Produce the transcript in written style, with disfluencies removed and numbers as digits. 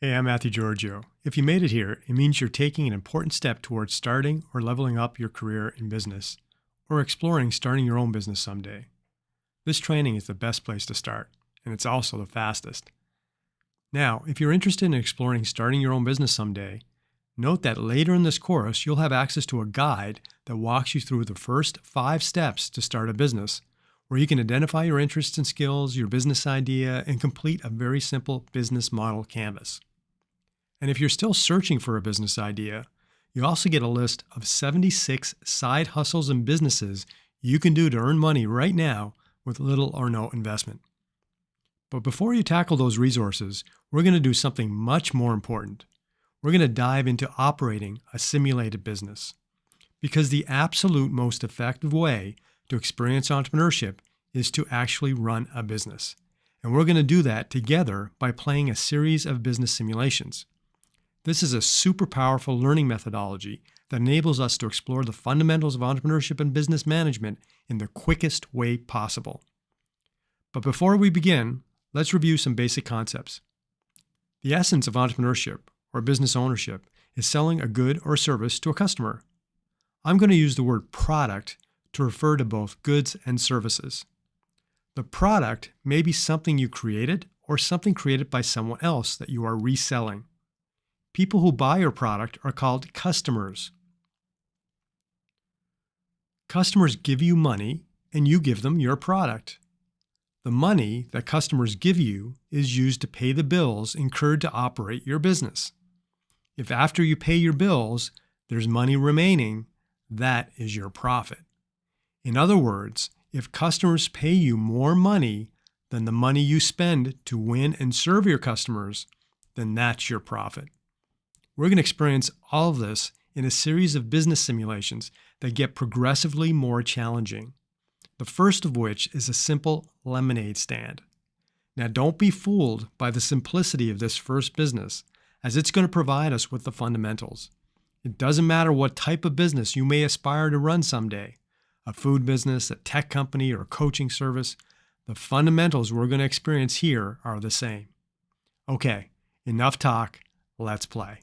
Hey, I'm Matthew Giorgio. If you made it here, it means you're taking an important step towards starting or leveling up your career in business, or exploring starting your own business someday. This training is the best place to start, and it's also the fastest. Now, if you're interested in exploring starting your own business someday, note that later in this course, you'll have access to a guide that walks you through the first 5 steps to start a business, where you can identify your interests and skills, your business idea, and complete a very simple business model canvas. And if you're still searching for a business idea, you also get a list of 76 side hustles and businesses you can do to earn money right now with little or no investment. But before you tackle those resources, we're going to do something much more important. We're going to dive into operating a simulated business. Because the absolute most effective way to experience entrepreneurship is to actually run a business. And we're going to do that together by playing a series of business simulations. This is a super powerful learning methodology that enables us to explore the fundamentals of entrepreneurship and business management in the quickest way possible. But before we begin, let's review some basic concepts. The essence of entrepreneurship or business ownership is selling a good or service to a customer. I'm going to use the word product to refer to both goods and services. The product may be something you created or something created by someone else that you are reselling. People who buy your product are called customers. Customers give you money and you give them your product. The money that customers give you is used to pay the bills incurred to operate your business. If after you pay your bills, there's money remaining, that is your profit. In other words, if customers pay you more money than the money you spend to win and serve your customers, then that's your profit. We're going to experience all of this in a series of business simulations that get progressively more challenging. The first of which is a simple lemonade stand. Now, don't be fooled by the simplicity of this first business, as it's going to provide us with the fundamentals. It doesn't matter what type of business you may aspire to run someday, a food business, a tech company, or a coaching service, the fundamentals we're going to experience here are the same. Okay, enough talk, let's play.